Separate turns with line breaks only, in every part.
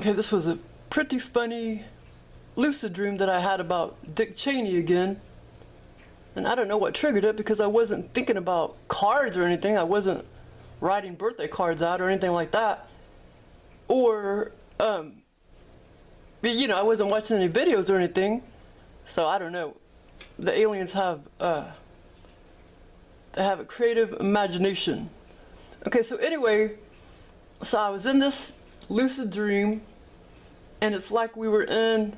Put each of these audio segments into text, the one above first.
Okay, this was a pretty funny lucid dream that I had about Dick Cheney again. And I don't know what triggered it because I wasn't thinking about cards or anything. I wasn't writing birthday cards out or anything like that. Or, you know, I wasn't watching any videos or anything. So I don't know. The aliens have, they have a creative imagination. Okay, so anyway, so I was in this lucid dream, and it's like we were in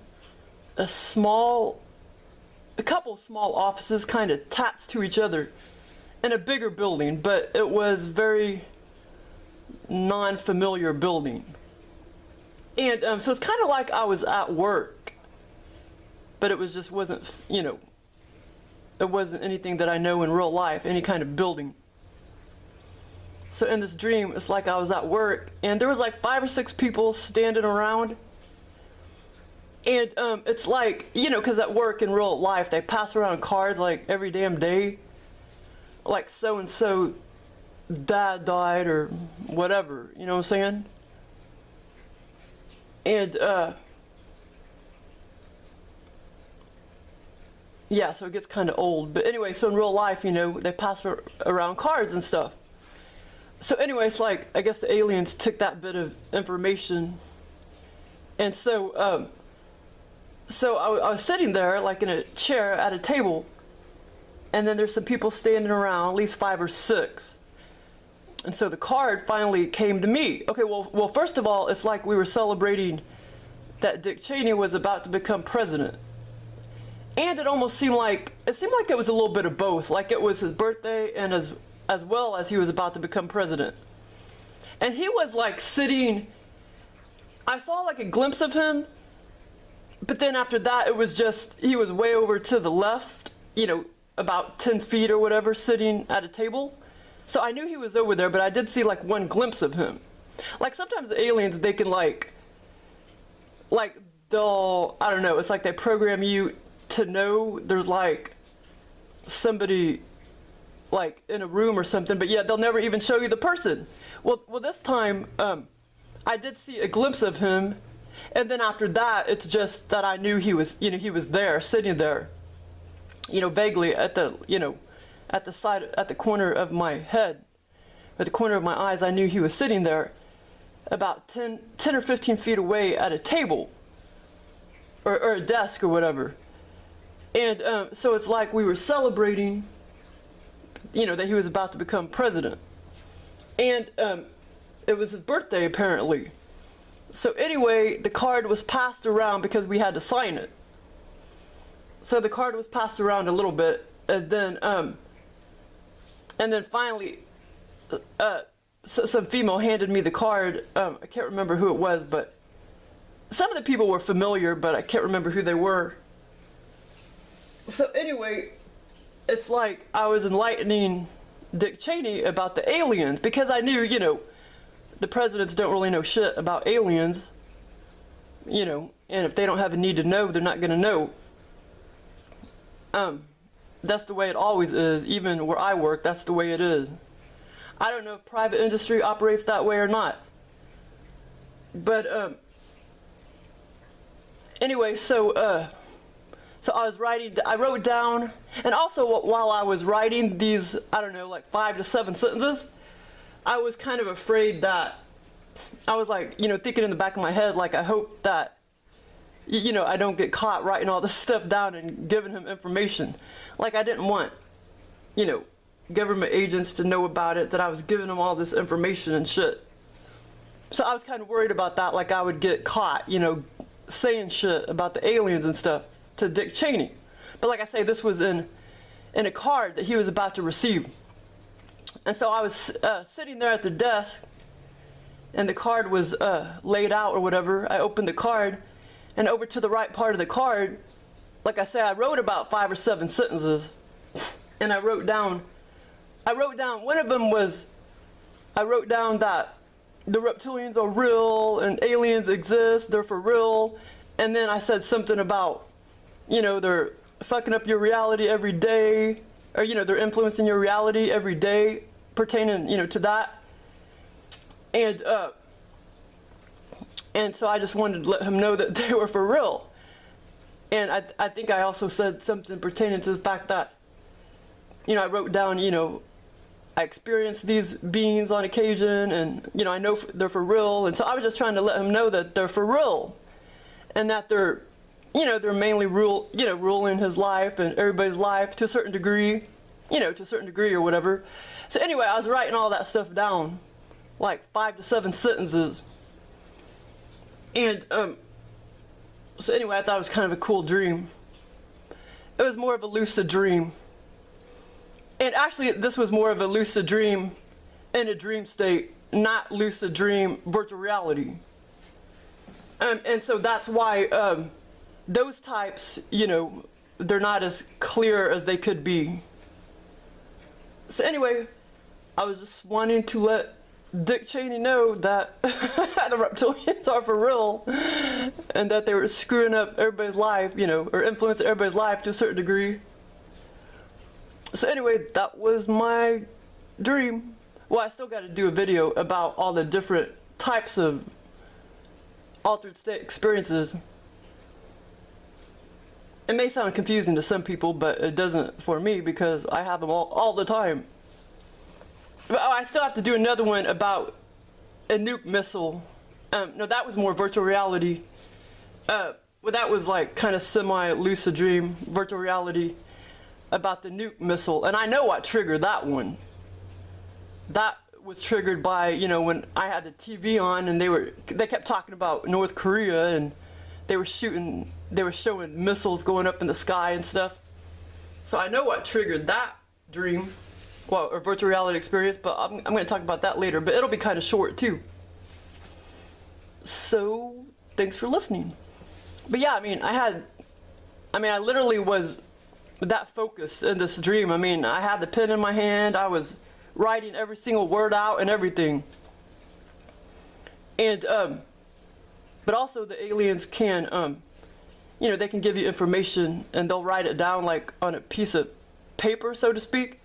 a couple small offices kind of attached to each other in a bigger building, but it was very non-familiar building. And so it's kind of like I was at work, but it was just wasn't, you know, it wasn't anything that I know in real life, any kind of building. So in this dream, it's like I was at work, and there was like 5 or 6 people standing around. And it's like, you know, because at work in real life, they pass around cards like every damn day. Like so-and-so dad died or whatever, you know what I'm saying? And, yeah, so it gets kind of old. But anyway, so in real life, you know, they pass around cards and stuff. So anyway, it's like, I guess the aliens took that bit of information. And so, I was sitting there, like in a chair at a table. And then there's some people standing around, at least 5 or 6. And so the card finally came to me. Okay, well, first of all, it's like we were celebrating that Dick Cheney was about to become president. And it almost seemed like it was a little bit of both. Like it was his birthday and as well as he was about to become president. And he was like sitting, I saw like a glimpse of him, but then after that it was just, he was way over to the left, you know, about 10 feet or whatever, sitting at a table. So I knew he was over there, but I did see like one glimpse of him. Like sometimes the aliens, they can like they'll, I don't know, it's like they program you to know there's like somebody like in a room or something, but yet they'll never even show you the person. Well, this time I did see a glimpse of him, and then after that, it's just that I knew he was, you know, he was there, sitting there, you know, vaguely at the, you know, at the side, at the corner of my head, at the corner of my eyes. I knew he was sitting there, about 10 or 15 feet away at a table or a desk or whatever. And so it's like we were celebrating, you know, that he was about to become president. And it was his birthday, apparently. So anyway, the card was passed around because we had to sign it. So the card was passed around a little bit, and then finally, some female handed me the card. I can't remember who it was, but some of the people were familiar, but I can't remember who they were. So anyway, it's like I was enlightening Dick Cheney about the aliens, because I knew, you know, the presidents don't really know shit about aliens, you know, and if they don't have a need to know, they're not going to know. That's the way it always is. Even where I work, that's the way it is. I don't know if private industry operates that way or not. But anyway, so I wrote down, and also while I was writing these, I don't know, like 5 to 7 sentences, I was kind of afraid that, I was like, you know, thinking in the back of my head, like, I hope that, you know, I don't get caught writing all this stuff down and giving him information. Like, I didn't want, you know, government agents to know about it, that I was giving them all this information and shit. So I was kind of worried about that, like I would get caught, you know, saying shit about the aliens and stuff to Dick Cheney. But like I say, this was in a card that he was about to receive. And so I was sitting there at the desk, and the card was laid out or whatever. I opened the card, and over to the right part of the card, like I say, I wrote about 5 or 7 sentences, and I wrote down, one of them was, I wrote down that the reptilians are real and aliens exist, they're for real. And then I said something about, you know, they're fucking up your reality every day, or, you know, they're influencing your reality every day, pertaining, you know, to that. And And so I just wanted to let him know that they were for real. And I think I also said something pertaining to the fact that, I wrote down, I experienced these beings on occasion, and, I know they're for real. And so I was just trying to let him know that they're for real. And that they're mainly ruling his life and everybody's life to a certain degree, or whatever. So anyway, I was writing all that stuff down, like 5 to 7 sentences. And, so anyway, I thought it was kind of a cool dream. It was more of a lucid dream. And actually, this was more of a lucid dream in a dream state, not lucid dream virtual reality. And so that's why those types, they're not as clear as they could be. So anyway, I was just wanting to let Dick Cheney know that the reptilians are for real, and that they were screwing up everybody's life, or influencing everybody's life to a certain degree. So anyway, that was my dream. Well, I still got to do a video about all the different types of altered state experiences. It may sound confusing to some people, but it doesn't for me because I have them all the time. But I still have to do another one about a nuke missile. No, that was more virtual reality. Well, that was like kind of semi-lucid dream, virtual reality, about the nuke missile. And I know what triggered that one. That was triggered by, when I had the TV on and they kept talking about North Korea, and they were showing missiles going up in the sky and stuff. So I know what triggered that dream. Well, or virtual reality experience, but I'm going to talk about that later, but it'll be kind of short too. So, thanks for listening. But yeah, I literally was that focused in this dream. I had the pen in my hand, I was writing every single word out and everything. And, but also the aliens can, they can give you information and they'll write it down like on a piece of paper, so to speak.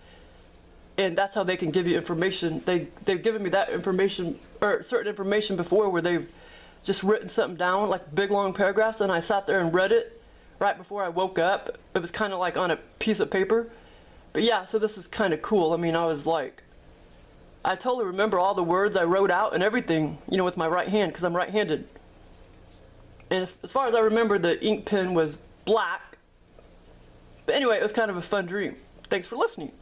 And that's how they can give you information. They've given me that information, or certain information before, where they've just written something down, like big long paragraphs, and I sat there and read it right before I woke up. It was kind of like on a piece of paper. But yeah, so this is kind of cool. I was like, I totally remember all the words I wrote out and everything, with my right hand, because I'm right-handed. And as far as I remember, the ink pen was black. But anyway, it was kind of a fun dream. Thanks for listening.